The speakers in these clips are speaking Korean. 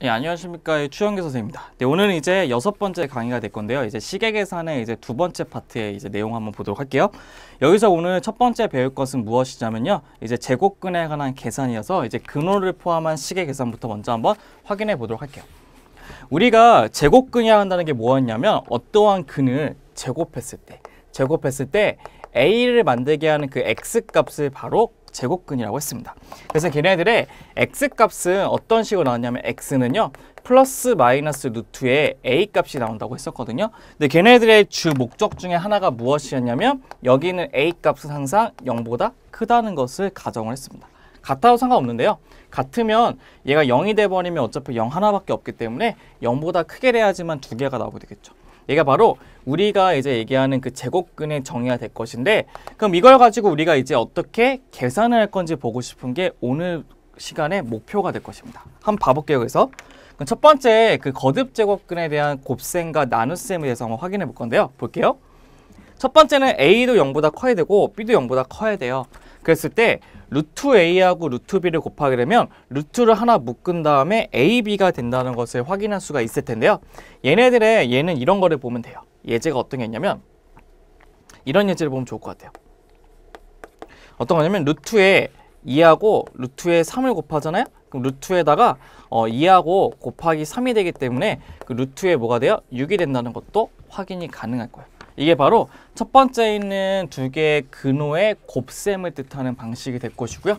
예, 안녕하십니까. 추영규 선생님입니다. 네, 오늘은 이제 6번째 강의가 될 건데요. 이제 시계 계산의 이제 2번째 파트의 이제 내용 한번 보도록 할게요. 여기서 오늘 첫 번째 배울 것은 무엇이냐면요. 이제 제곱근에 관한 계산이어서 이제 근호를 포함한 시계 계산부터 먼저 한번 확인해 보도록 할게요. 우리가 제곱근이라 한다는 게 뭐였냐면 어떠한 근을 제곱했을 때 A를 만들게 하는 그 X값을 바로 제곱근이라고 했습니다. 그래서 걔네들의 X값은 어떤 식으로 나왔냐면 X는요 플러스 마이너스 루트의 A값이 나온다고 했었거든요. 근데 걔네들의 주 목적 중에 하나가 무엇이었냐면 여기는 A값은 항상 0보다 크다는 것을 가정을 했습니다. 같아도 상관없는데요. 같으면 얘가 0이 돼버리면 어차피 0 하나밖에 없기 때문에 0보다 크게 돼야지만 두 개가 나오게 되겠죠. 얘가 바로 우리가 이제 얘기하는 그 제곱근의 정의가 될 것인데, 그럼 이걸 가지고 우리가 이제 어떻게 계산을 할 건지 보고 싶은 게 오늘 시간의 목표가 될 것입니다. 한번 봐볼게요. 그래서 그럼 첫 번째 그 거듭 제곱근에 대한 곱셈과 나눗셈에 대해서 한번 확인해 볼 건데요. 볼게요. 첫 번째는 A도 0보다 커야 되고 B도 0보다 커야 돼요. 그랬을 때 루트 A하고 루트 B를 곱하게 되면 루트를 하나 묶은 다음에 AB가 된다는 것을 확인할 수가 있을 텐데요. 얘는 이런 거를 보면 돼요. 예제가 어떤 게 있냐면 이런 예제를 보면 좋을 것 같아요. 어떤 거냐면 루트에 2하고 루트에 3을 곱하잖아요. 그럼 루트에다가 2하고 곱하기 3이 되기 때문에 그 루트에 뭐가 돼요? 6이 된다는 것도 확인이 가능할 거예요. 이게 바로 첫 번째 있는 두 개의 근호의 곱셈을 뜻하는 방식이 될 것이고요.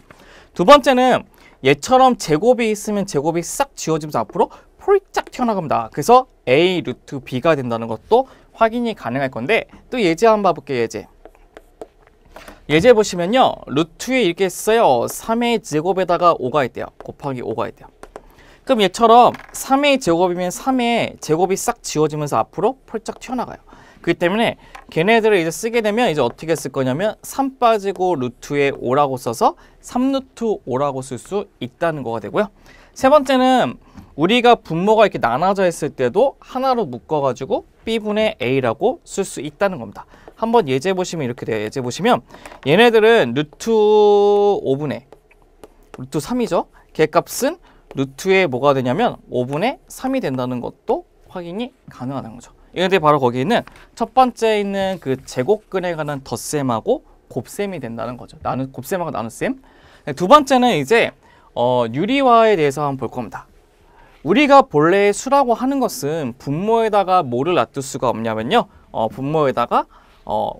두 번째는 얘처럼 제곱이 있으면 제곱이 싹 지워지면서 앞으로 폴짝 튀어나갑니다. 그래서 A 루트 B가 된다는 것도 확인이 가능할 건데, 또 예제 한번 봐볼게요. 예제 보시면요. 루트에 이렇게 써요. 3의 제곱에다가 5가 있대요. 곱하기 5가 있대요. 그럼 얘처럼 3의 제곱이면 3의 제곱이 싹 지워지면서 앞으로 폴짝 튀어나가요. 그렇기 때문에 걔네들을 이제 쓰게 되면 이제 어떻게 쓸 거냐면 3 빠지고 루트에 5라고 써서 3루트 5라고 쓸 수 있다는 거가 되고요. 세 번째는 우리가 분모가 이렇게 나눠져 있을 때도 하나로 묶어가지고 B분의 A라고 쓸 수 있다는 겁니다. 한번 예제 보시면 이렇게 돼요. 예제 보시면 얘네들은 루트 5분의 루트 3이죠. 걔 값은 루트에 뭐가 되냐면 5분의 3이 된다는 것도 확인이 가능하다는 거죠. 이게 바로 거기 있는 첫 번째 있는 그 제곱근에 관한 덧셈하고 곱셈이 된다는 거죠. 곱셈하고 나눗셈. 두 번째는 이제 유리화에 대해서 한번 볼 겁니다. 우리가 본래 수라고 하는 것은 분모에다가 뭐를 놔둘 수가 없냐면요. 분모에다가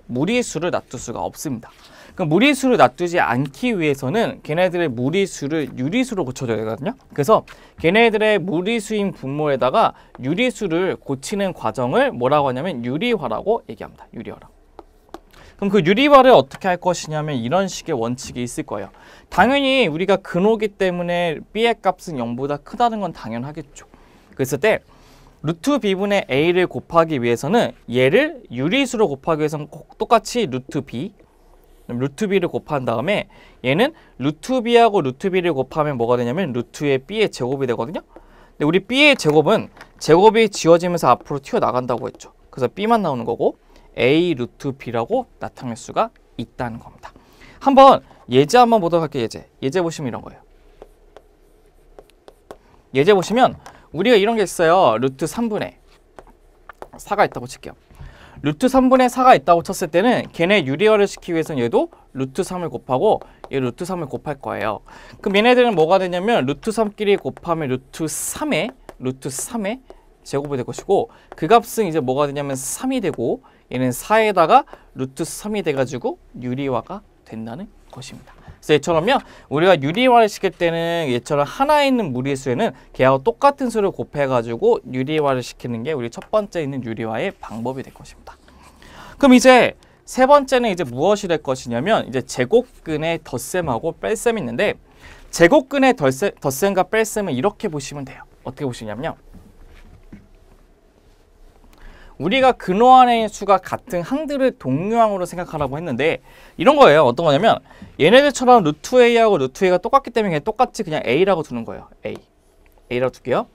무리수를 놔둘 수가 없습니다. 그럼 무리수를 놔두지 않기 위해서는 걔네들의 무리수를 유리수로 고쳐줘야 되거든요. 그래서 걔네들의 무리수인 분모에다가 유리수를 고치는 과정을 뭐라고 하냐면 유리화라고 얘기합니다. 유리화라고. 그럼 그 유리화를 어떻게 할 것이냐면 이런 식의 원칙이 있을 거예요. 당연히 우리가 근호기 때문에 B의 값은 0보다 크다는 건 당연하겠죠. 그랬을 때 루트 B분의 A를 곱하기 위해서는 얘를 유리수로 곱하기 위해서는 똑같이 루트 B 루트 B를 곱한 다음에 얘는 루트 B하고 루트 B를 곱하면 뭐가 되냐면 루트의 B의 제곱이 되거든요. 근데 우리 B의 제곱은 제곱이 지워지면서 앞으로 튀어나간다고 했죠. 그래서 B만 나오는 거고 A 루트 B라고 나타낼 수가 있다는 겁니다. 한번 예제 한번 보도록 할게요. 예제 보시면 이런 거예요. 예제 보시면 우리가 이런 게 있어요. 루트 3분의 4가 있다고 칠게요. 루트 3분의 4가 있다고 쳤을 때는 걔네 유리화를 시키기 위해서는 얘도 루트 3을 곱하고 얘 루트 3을 곱할 거예요. 그럼 얘네들은 뭐가 되냐면 루트 3끼리 곱하면 루트 3의 제곱이 될 것이고 그 값은 이제 뭐가 되냐면 3이 되고 얘는 4에다가 루트 3이 돼가지고 유리화가 된다는 것입니다. 그래서 얘처럼요 우리가 유리화를 시킬 때는 얘처럼 하나에 있는 무리수에는 걔하고 똑같은 수를 곱해가지고 유리화를 시키는 게 우리 첫 번째 있는 유리화의 방법이 될 것입니다. 그럼 이제 세 번째는 이제 무엇이 될 것이냐면 이제 제곱근의 덧셈하고 뺄셈이 있는데 제곱근의 덧셈과 뺄셈은 이렇게 보시면 돼요. 어떻게 보시냐면요. 우리가 근호 안에 있는 수가 같은 항들을 동류항으로 생각하라고 했는데 이런 거예요. 어떤 거냐면 얘네들처럼 루트 A하고 루트 A가 똑같기 때문에 그냥 똑같이 그냥 A라고 두는 거예요. A라고 둘게요.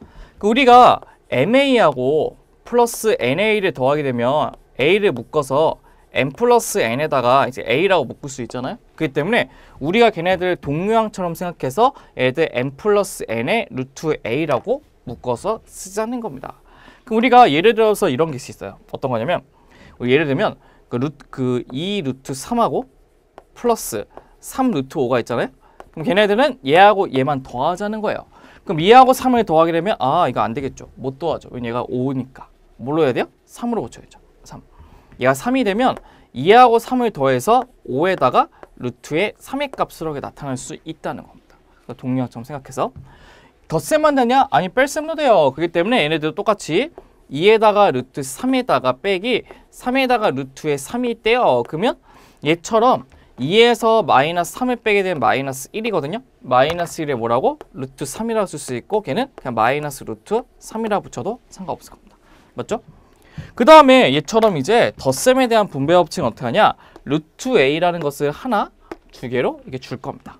우리가 MA하고 플러스 NA를 더하게 되면 A를 묶어서 N 플러스 N에다가 이제 A라고 묶을 수 있잖아요. 그렇기 때문에 우리가 걔네들 동류항처럼 생각해서 얘들 N 플러스 N의 루트 A라고 묶어서 쓰자는 겁니다. 그럼 우리가 예를 들어서 이런 게 있어요. 어떤 거냐면 예를 들면 그 2 루트 3하고 플러스 3 루트 5가 있잖아요. 그럼 걔네들은 얘하고 얘만 더하자는 거예요. 그럼 2하고 3을 더하게 되면 이거 안 되겠죠. 못 더하죠. 왜냐면 얘가 5니까. 뭘로 해야 돼요? 3으로 고쳐야죠. 3. 얘가 3이 되면 2하고 3을 더해서 5에다가 루트의 3의 값으로 나타날 수 있다는 겁니다. 동력점 생각해서 덧셈만 되냐? 아니 뺄셈도 돼요. 그렇기 때문에 얘네들도 똑같이 2에다가 루트 3에다가 빼기 3에다가 루트의 3이 있대요. 그러면 얘처럼 2에서 마이너스 3을 빼게 되면 마이너스 1이거든요. 마이너스 1에 뭐라고? 루트 3이라고 쓸 수 있고 걔는 그냥 마이너스 루트 3이라고 붙여도 상관없을 겁니다. 맞죠? 그 다음에 얘처럼 이제 덧셈에 대한 분배 법칙은 어떻게 하냐? 루트 a라는 것을 하나, 두 개로 이게 줄 겁니다.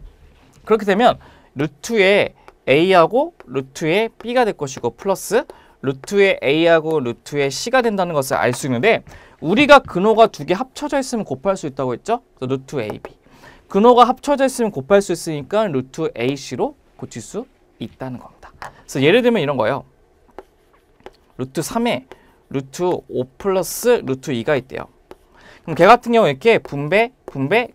그렇게 되면 루트의 a하고 루트의 b가 될 것이고 플러스 루트의 a하고 루트의 c가 된다는 것을 알 수 있는데 우리가 근호가 두 개 합쳐져 있으면 곱할 수 있다고 했죠? 그래서 루트 ab. 근호가 합쳐져 있으면 곱할 수 있으니까 루트 ac로 고칠 수 있다는 겁니다. 그래서 예를 들면 이런 거예요. 루트 3에 루트 5 플러스 루트 2가 있대요. 그럼 걔 같은 경우 이렇게 분배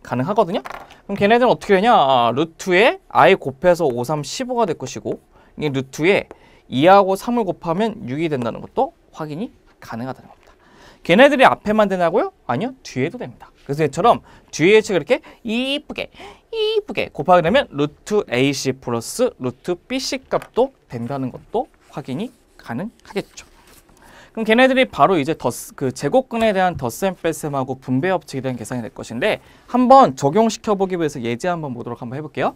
가능하거든요. 그럼 걔네들은 어떻게 되냐? 루트에 i 곱해서 5, 3, 15가 될 것이고 이게 루트에 2하고 3을 곱하면 6이 된다는 것도 확인이 가능하다는 겁니다. 걔네들이 앞에만 되냐고요? 아니요. 뒤에도 됩니다. 그래서 얘처럼 뒤에 책을 이렇게 이쁘게 곱하게 되면 루트 ac 플러스 루트 bc 값도 된다는 것도 확인이 가능하겠죠. 그럼 걔네들이 바로 이제 그 제곱근에 대한 덧셈 뺄셈하고 분배 법칙에 대한 계산이 될 것인데 한번 적용시켜 보기 위해서 예제 한번 보도록 한번 해볼게요.